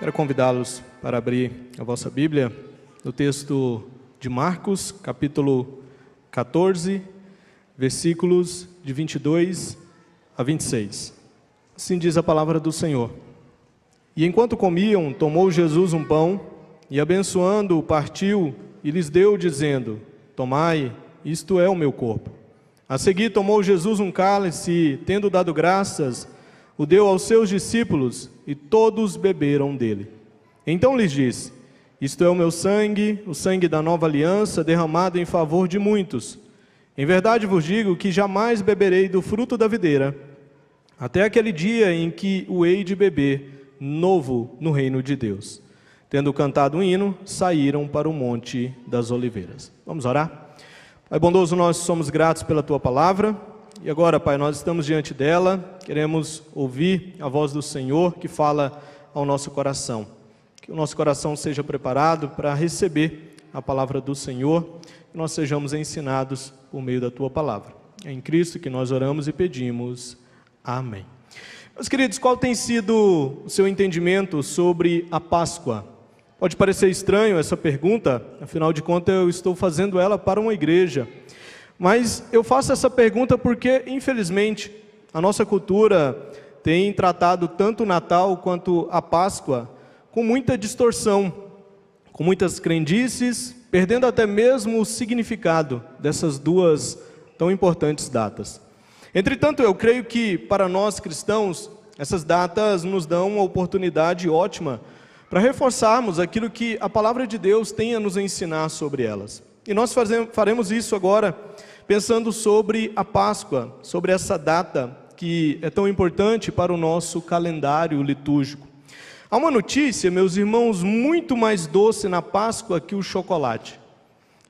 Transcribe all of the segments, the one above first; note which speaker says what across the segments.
Speaker 1: Quero convidá-los para abrir a vossa Bíblia no texto de Marcos, capítulo 14, versículos de 22 a 26. Assim diz a palavra do Senhor. E enquanto comiam, tomou Jesus um pão e, abençoando-o, partiu e lhes deu, dizendo: Tomai, isto é o meu corpo. A seguir tomou Jesus um cálice e, tendo dado graças, o deu aos seus discípulos, e todos beberam dele. Então lhes disse: Isto é o meu sangue, o sangue da nova aliança, derramado em favor de muitos. Em verdade vos digo que jamais beberei do fruto da videira, até aquele dia em que o hei de beber novo no reino de Deus. Tendo cantado um hino, saíram para o Monte das Oliveiras. Vamos orar? Pai bondoso, nós somos gratos pela Tua palavra, e agora, Pai, nós estamos diante dela, queremos ouvir a voz do Senhor que fala ao nosso coração. Que o nosso coração seja preparado para receber a palavra do Senhor, que nós sejamos ensinados por meio da Tua palavra. É em Cristo que nós oramos e pedimos. Amém. Meus queridos, qual tem sido o seu entendimento sobre a Páscoa? Pode parecer estranho essa pergunta, afinal de contas eu estou fazendo ela para uma igreja. Mas eu faço essa pergunta porque, infelizmente, a nossa cultura tem tratado tanto o Natal quanto a Páscoa com muita distorção, com muitas crendices, perdendo até mesmo o significado dessas duas tão importantes datas. Entretanto, eu creio que para nós cristãos, essas datas nos dão uma oportunidade ótima para reforçarmos aquilo que a palavra de Deus tem a nos ensinar sobre elas. E nós faremos isso agora pensando sobre a Páscoa, sobre essa data que é tão importante para o nosso calendário litúrgico. Há uma notícia, meus irmãos, muito mais doce na Páscoa que o chocolate.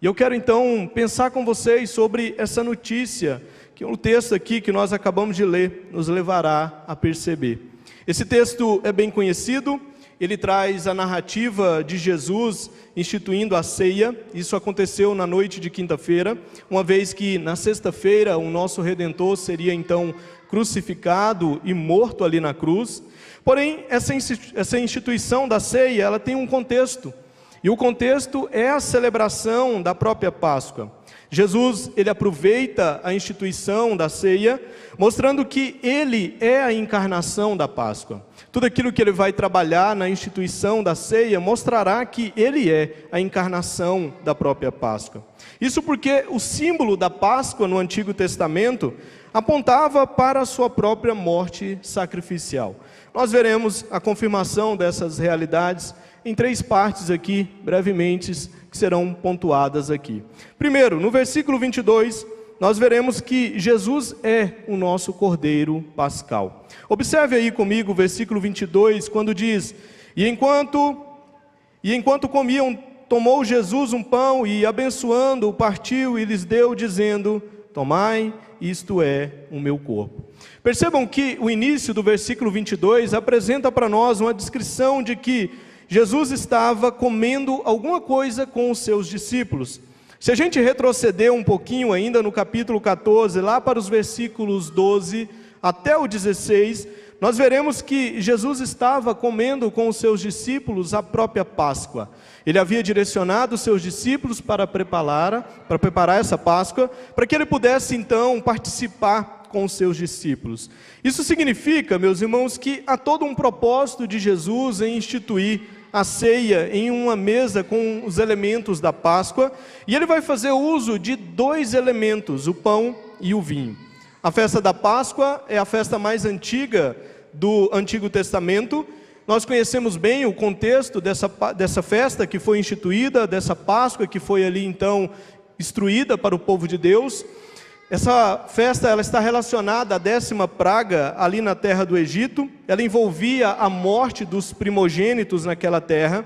Speaker 1: E eu quero então pensar com vocês sobre essa notícia, que o texto aqui que nós acabamos de ler nos levará a perceber. Esse texto é bem conhecido. Ele traz a narrativa de Jesus instituindo a ceia. Isso aconteceu na noite de quinta-feira, uma vez que na sexta-feira o nosso Redentor seria então crucificado e morto ali na cruz. Porém, essa instituição da ceia, ela tem um contexto, e o contexto é a celebração da própria Páscoa. Jesus, ele aproveita a instituição da ceia, mostrando que ele é a encarnação da Páscoa. Tudo aquilo que ele vai trabalhar na instituição da ceia mostrará que ele é a encarnação da própria Páscoa. Isso porque o símbolo da Páscoa no Antigo Testamento apontava para a sua própria morte sacrificial. Nós veremos a confirmação dessas realidades em 3 partes aqui, brevemente, que serão pontuadas aqui. Primeiro, no versículo 22, nós veremos que Jesus é o nosso Cordeiro Pascal. Observe aí comigo o versículo 22, quando diz: E enquanto comiam, tomou Jesus um pão e, abençoando-o, partiu e lhes deu, dizendo: Tomai, isto é o meu corpo. Percebam que o início do versículo 22 apresenta para nós uma descrição de que Jesus estava comendo alguma coisa com os seus discípulos. Se a gente retroceder um pouquinho ainda no capítulo 14, lá para os versículos 12 até o 16, nós veremos que Jesus estava comendo com os seus discípulos a própria Páscoa. Ele havia direcionado os seus discípulos para preparar essa Páscoa, para que ele pudesse então participar com os seus discípulos. Isso significa, meus irmãos, que há todo um propósito de Jesus em instituir a ceia em uma mesa com os elementos da Páscoa, e ele vai fazer uso de 2 elementos, o pão e o vinho. A festa da Páscoa é a festa mais antiga do Antigo Testamento. Nós conhecemos bem o contexto dessa festa que foi instituída, dessa Páscoa que foi ali então instruída para o povo de Deus. Essa festa ela está relacionada à 10ª praga ali na terra do Egito. Ela envolvia a morte dos primogênitos naquela terra.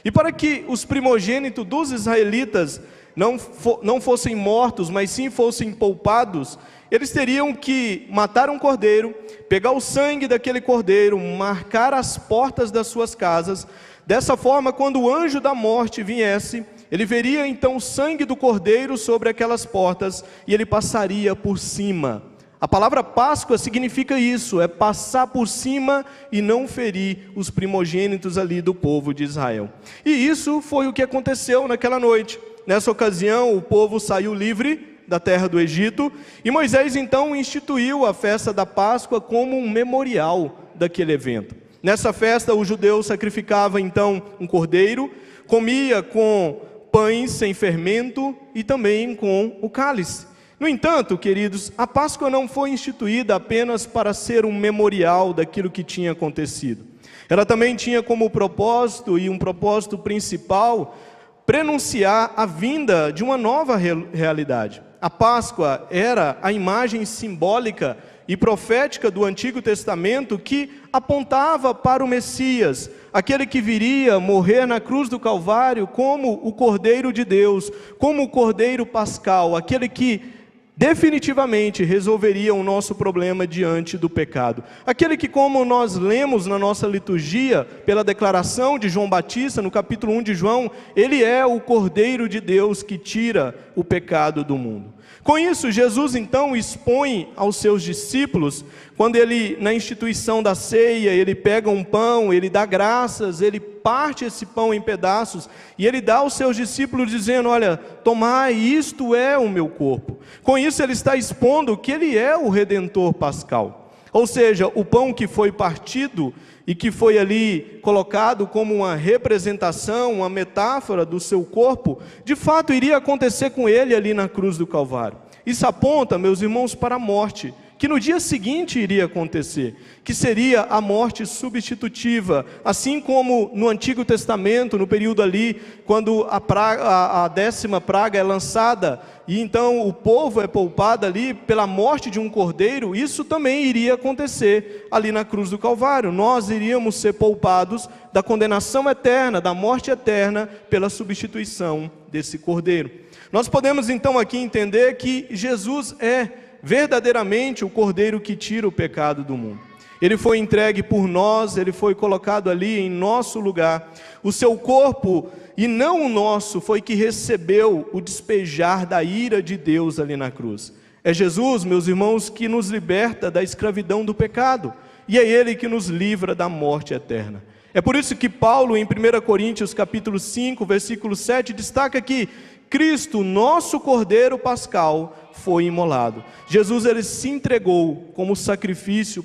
Speaker 1: E para que os primogênitos dos israelitas não fossem mortos, mas sim fossem poupados, eles teriam que matar um cordeiro, pegar o sangue daquele cordeiro, marcar as portas das suas casas. Dessa forma, quando o anjo da morte viesse, ele veria então o sangue do cordeiro sobre aquelas portas, e ele passaria por cima, A palavra Páscoa significa isso, é passar por cima e não ferir os primogênitos ali do povo de Israel. E isso foi o que aconteceu naquela noite. Nessa ocasião, o povo saiu livre da terra do Egito, e Moisés então instituiu a festa da Páscoa como um memorial daquele evento. Nessa festa, o judeu sacrificava então um cordeiro, comia com pães sem fermento e também com o cálice. No entanto, queridos, a Páscoa não foi instituída apenas para ser um memorial daquilo que tinha acontecido. Ela também tinha como propósito, e um propósito principal, prenunciar a vinda de uma nova realidade. A Páscoa era a imagem simbólica e profética do Antigo Testamento que apontava para o Messias, aquele que viria morrer na cruz do Calvário como o Cordeiro de Deus, como o Cordeiro Pascal, aquele que definitivamente resolveria o nosso problema diante do pecado. Aquele que, como nós lemos na nossa liturgia, pela declaração de João Batista, no capítulo 1 de João, ele é o Cordeiro de Deus que tira o pecado do mundo. Com isso, Jesus então expõe aos seus discípulos, quando ele, na instituição da ceia, ele pega um pão, ele dá graças, ele parte esse pão em pedaços, e ele dá aos seus discípulos dizendo, olha, tomai, isto é o meu corpo. Com isso ele está expondo que ele é o Redentor Pascal. Ou seja, o pão que foi partido e que foi ali colocado como uma representação, uma metáfora do seu corpo, de fato iria acontecer com ele ali na cruz do Calvário. Isso aponta, meus irmãos, para a morte, que no dia seguinte iria acontecer, que seria a morte substitutiva, assim como no Antigo Testamento, no período ali, quando a 10ª praga é lançada, e então o povo é poupado ali pela morte de um cordeiro, isso também iria acontecer ali na cruz do Calvário. Nós iríamos ser poupados da condenação eterna, da morte eterna, pela substituição desse cordeiro. Nós podemos então aqui entender que Jesus é verdadeiramente o Cordeiro que tira o pecado do mundo. Ele foi entregue por nós, ele foi colocado ali em nosso lugar. O seu corpo, e não o nosso, foi que recebeu o despejar da ira de Deus ali na cruz. É Jesus, meus irmãos, que nos liberta da escravidão do pecado, e é Ele que nos livra da morte eterna. É por isso que Paulo, em 1 Coríntios capítulo 5, versículo 7, destaca que Cristo, nosso Cordeiro Pascal, foi imolado. Jesus, ele se entregou como sacrifício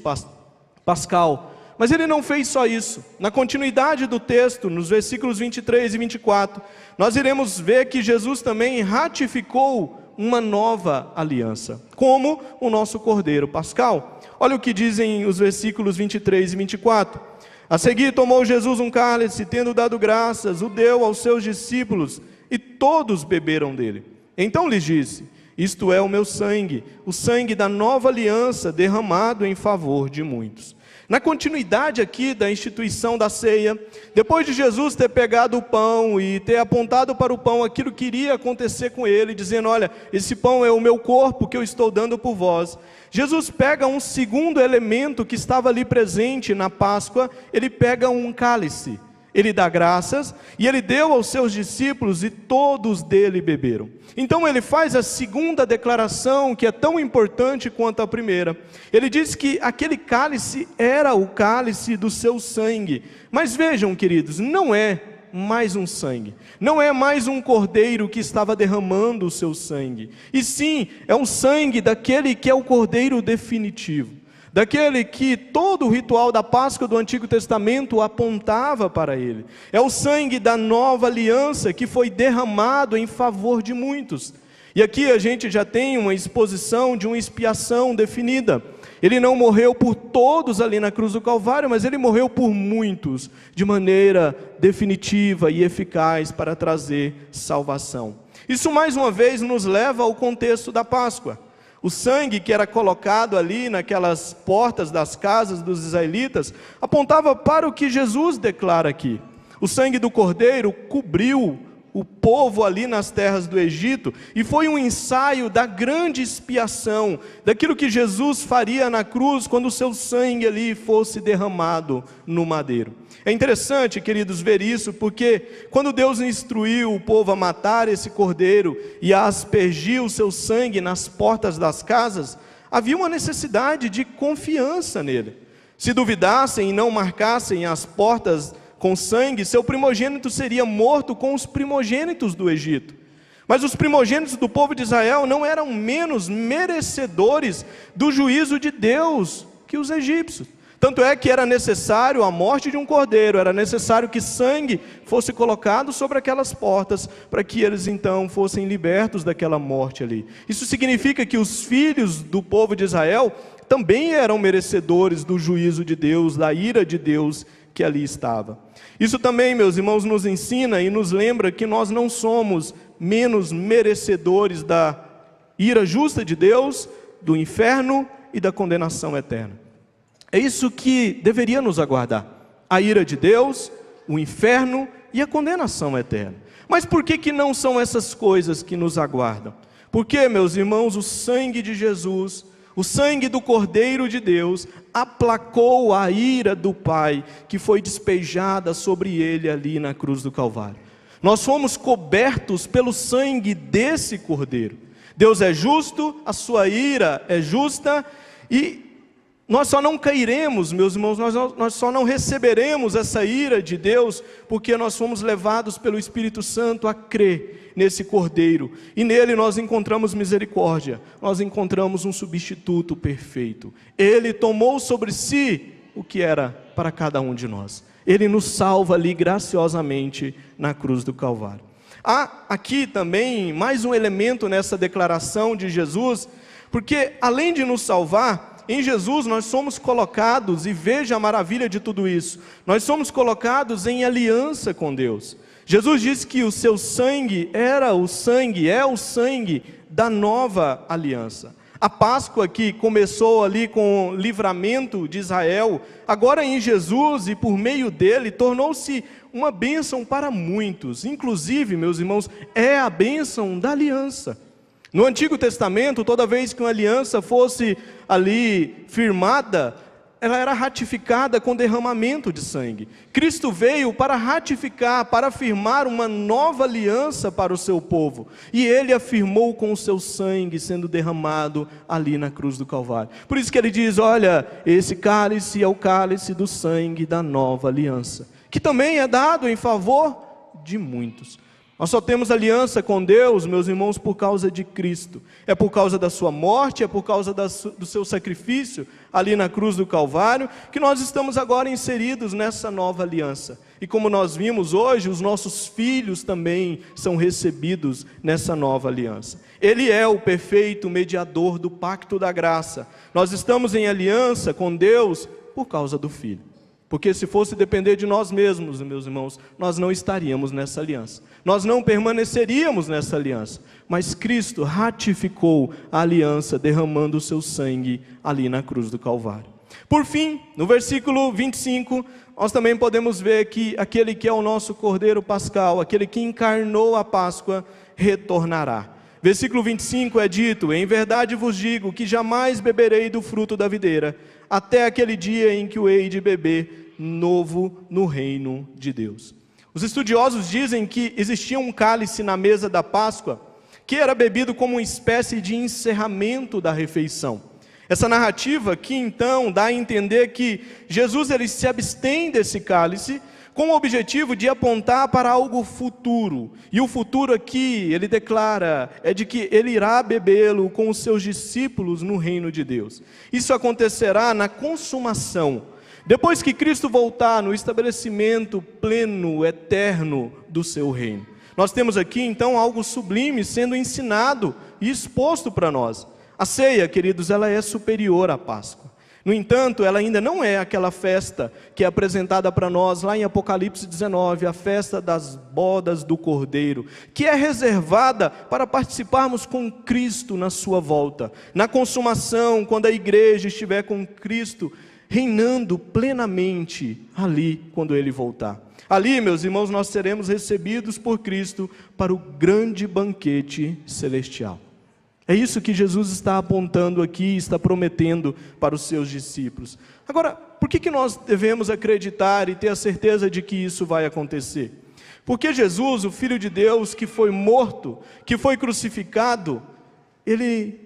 Speaker 1: pascal, mas ele não fez só isso. Na continuidade do texto, nos versículos 23 e 24, nós iremos ver que Jesus também ratificou uma nova aliança, como o nosso Cordeiro Pascal. Olha o que dizem os versículos 23 e 24. A seguir tomou Jesus um cálice, tendo dado graças, o deu aos seus discípulos, e todos beberam dele. Então lhes disse, isto é o meu sangue, o sangue da nova aliança, derramado em favor de muitos. Na continuidade aqui da instituição da ceia, depois de Jesus ter pegado o pão e ter apontado para o pão aquilo que iria acontecer com ele, dizendo, olha, esse pão é o meu corpo que eu estou dando por vós, Jesus pega um segundo elemento que estava ali presente na Páscoa, ele pega um cálice. Ele dá graças, e ele deu aos seus discípulos, e todos dele beberam. Então ele faz a segunda declaração, que é tão importante quanto a primeira. Ele diz que aquele cálice era o cálice do seu sangue. Mas vejam, queridos, não é mais um sangue, não é mais um cordeiro que estava derramando o seu sangue, e sim, é o sangue daquele que é o cordeiro definitivo, daquele que todo o ritual da Páscoa do Antigo Testamento apontava para ele. É o sangue da nova aliança que foi derramado em favor de muitos. E aqui a gente já tem uma exposição de uma expiação definida. Ele não morreu por todos ali na cruz do Calvário, mas ele morreu por muitos, de maneira definitiva e eficaz para trazer salvação. Isso mais uma vez nos leva ao contexto da Páscoa. O sangue que era colocado ali naquelas portas das casas dos israelitas apontava para o que Jesus declara aqui. O sangue do cordeiro cobriu o povo ali nas terras do Egito, e foi um ensaio da grande expiação, daquilo que Jesus faria na cruz, quando o seu sangue ali fosse derramado no madeiro. É interessante, queridos, ver isso, porque quando Deus instruiu o povo a matar esse cordeiro, e a aspergir o seu sangue nas portas das casas, Havia uma necessidade de confiança nele. Se duvidassem e não marcassem as portas com sangue, seu primogênito seria morto com os primogênitos do Egito. Mas os primogênitos do povo de Israel não eram menos merecedores do juízo de Deus que os egípcios. Tanto é que era necessário a morte de um cordeiro, era necessário que sangue fosse colocado sobre aquelas portas, para que eles então fossem libertos daquela morte ali. Isso significa que os filhos do povo de Israel também eram merecedores do juízo de Deus, da ira de Deus que ali estava. Isso também, meus irmãos, nos ensina e nos lembra que nós não somos menos merecedores da ira justa de Deus, do inferno e da condenação eterna. É isso que deveria nos aguardar: a ira de Deus, o inferno e a condenação eterna. Mas por que não são essas coisas que nos aguardam? Porque, meus irmãos, o sangue de Jesus, o sangue do Cordeiro de Deus, aplacou a ira do Pai, que foi despejada sobre ele ali na cruz do Calvário. Nós fomos cobertos pelo sangue desse Cordeiro. Deus é justo, a sua ira é justa, e nós só não cairemos, meus irmãos, nós só não receberemos essa ira de Deus, porque nós fomos levados pelo Espírito Santo a crer nesse Cordeiro, e nele nós encontramos misericórdia, nós encontramos um substituto perfeito. Ele tomou sobre si o que era para cada um de nós. Ele nos salva ali graciosamente na cruz do Calvário. Há aqui também mais um elemento nessa declaração de Jesus, porque além de nos salvar, em Jesus nós somos colocados, e veja a maravilha de tudo isso, nós somos colocados em aliança com Deus. Jesus disse que o seu sangue é o sangue da nova aliança. A Páscoa que começou ali com o livramento de Israel, agora em Jesus e por meio dele, tornou-se uma bênção para muitos. Inclusive, meus irmãos, é a bênção da aliança. No Antigo Testamento, toda vez que uma aliança fosse ali firmada, ela era ratificada com derramamento de sangue. Cristo veio para ratificar, para firmar uma nova aliança para o seu povo. E ele afirmou com o seu sangue sendo derramado ali na cruz do Calvário. Por isso que ele diz: olha, esse cálice é o cálice do sangue da nova aliança, que também é dado em favor de muitos. Nós só temos aliança com Deus, meus irmãos, por causa de Cristo. É por causa da sua morte, é por causa do seu sacrifício ali na cruz do Calvário, que nós estamos agora inseridos nessa nova aliança. E como nós vimos hoje, os nossos filhos também são recebidos nessa nova aliança. Ele é o perfeito mediador do pacto da graça. Nós estamos em aliança com Deus por causa do Filho. Porque se fosse depender de nós mesmos, meus irmãos, nós não estaríamos nessa aliança. Nós não permaneceríamos nessa aliança. Mas Cristo ratificou a aliança, derramando o seu sangue ali na cruz do Calvário. Por fim, no versículo 25, nós também podemos ver que aquele que é o nosso Cordeiro Pascal, aquele que encarnou a Páscoa, retornará. Versículo 25 é dito: em verdade vos digo que jamais beberei do fruto da videira, até aquele dia em que o hei de beber novo no reino de Deus. Os estudiosos dizem que existia um cálice na mesa da Páscoa, que era bebido como uma espécie de encerramento da refeição. Essa narrativa aqui então dá a entender que Jesus ele se abstém desse cálice com o objetivo de apontar para algo futuro. E o futuro aqui, ele declara, é de que ele irá bebê-lo com os seus discípulos no reino de Deus. Isso acontecerá na consumação, depois que Cristo voltar no estabelecimento pleno, eterno do seu reino. Nós temos aqui então algo sublime sendo ensinado e exposto para nós. A ceia, queridos, ela é superior à Páscoa. No entanto, ela ainda não é aquela festa que é apresentada para nós lá em Apocalipse 19, a festa das bodas do Cordeiro, que é reservada para participarmos com Cristo na sua volta, na consumação, quando a igreja estiver com Cristo, reinando plenamente ali quando Ele voltar. Ali, meus irmãos, nós seremos recebidos por Cristo para o grande banquete celestial. É isso que Jesus está apontando aqui, está prometendo para os seus discípulos. Agora, por que nós devemos acreditar e ter a certeza de que isso vai acontecer? Porque Jesus, o Filho de Deus, que foi morto, que foi crucificado, Ele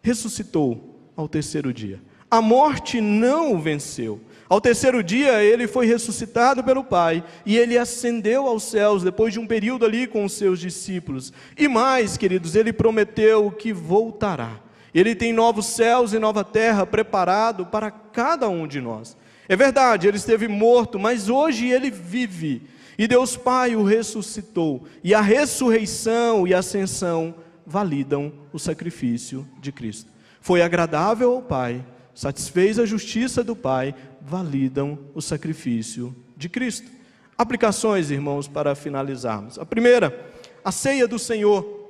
Speaker 1: ressuscitou. ao terceiro dia. A morte não o venceu. Ao terceiro dia, ele foi ressuscitado pelo Pai, e ele ascendeu aos céus, depois de um período ali com os seus discípulos. E mais, queridos, ele prometeu que voltará. Ele tem novos céus e nova terra preparado para cada um de nós. É verdade, ele esteve morto, mas hoje ele vive. E Deus Pai o ressuscitou. E a ressurreição e a ascensão validam o sacrifício de Cristo. Foi agradável ao Pai, satisfez a justiça do Pai, validam o sacrifício de Cristo. Aplicações, irmãos, para finalizarmos. A primeira, a ceia do Senhor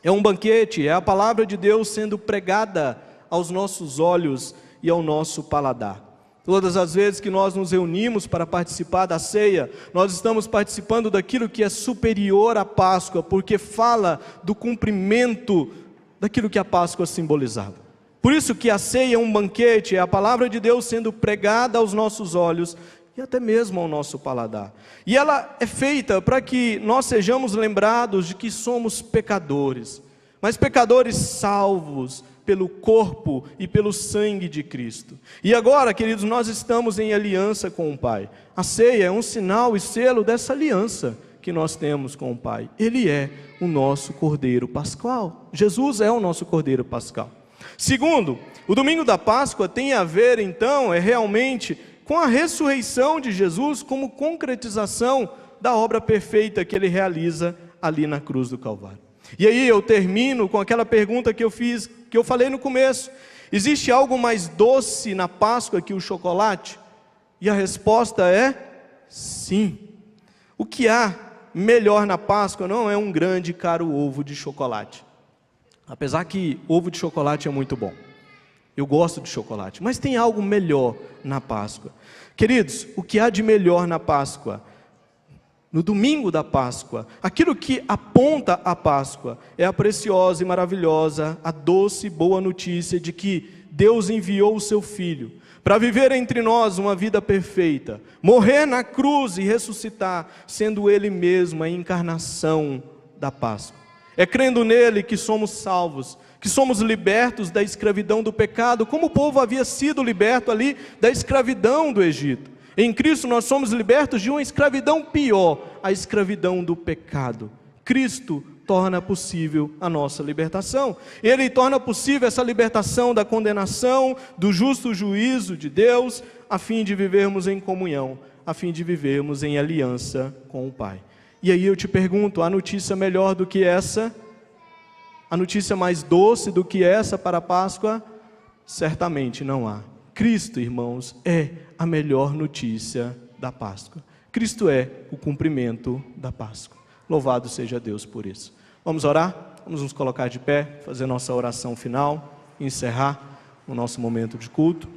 Speaker 1: é um banquete, é a palavra de Deus sendo pregada aos nossos olhos e ao nosso paladar. Todas as vezes que nós nos reunimos para participar da ceia, nós estamos participando daquilo que é superior à Páscoa, porque fala do cumprimento daquilo que a Páscoa simbolizava. Por isso que a ceia é um banquete, é a palavra de Deus sendo pregada aos nossos olhos e até mesmo ao nosso paladar. E ela é feita para que nós sejamos lembrados de que somos pecadores, mas pecadores salvos pelo corpo e pelo sangue de Cristo. E agora, queridos, nós estamos em aliança com o Pai. A ceia é um sinal e selo dessa aliança que nós temos com o Pai. Ele é o nosso Cordeiro Pascual. Jesus é o nosso Cordeiro Pascual. Segundo, o domingo da Páscoa tem a ver, então, realmente com a ressurreição de Jesus como concretização da obra perfeita que ele realiza ali na cruz do Calvário. E aí eu termino com aquela pergunta que eu falei no começo: existe algo mais doce na Páscoa que o chocolate? E a resposta é sim. O que há melhor na Páscoa não é um grande e caro ovo de chocolate. Apesar que ovo de chocolate é muito bom. Eu gosto de chocolate, mas tem algo melhor na Páscoa. Queridos, o que há de melhor na Páscoa? No domingo da Páscoa, aquilo que aponta a Páscoa é a preciosa e maravilhosa, a doce e boa notícia de que Deus enviou o seu Filho para viver entre nós uma vida perfeita, morrer na cruz e ressuscitar, sendo Ele mesmo a encarnação da Páscoa. É crendo nele que somos salvos, que somos libertos da escravidão do pecado, como o povo havia sido liberto ali da escravidão do Egito. Em Cristo nós somos libertos de uma escravidão pior, a escravidão do pecado. Cristo torna possível a nossa libertação. Ele torna possível essa libertação da condenação, do justo juízo de Deus, a fim de vivermos em comunhão, a fim de vivermos em aliança com o Pai. E aí eu te pergunto, há notícia melhor do que essa? A notícia mais doce do que essa para a Páscoa? Certamente não há. Cristo, irmãos, é a melhor notícia da Páscoa. Cristo é o cumprimento da Páscoa. Louvado seja Deus por isso. Vamos orar? Vamos nos colocar de pé, fazer nossa oração final e encerrar o nosso momento de culto.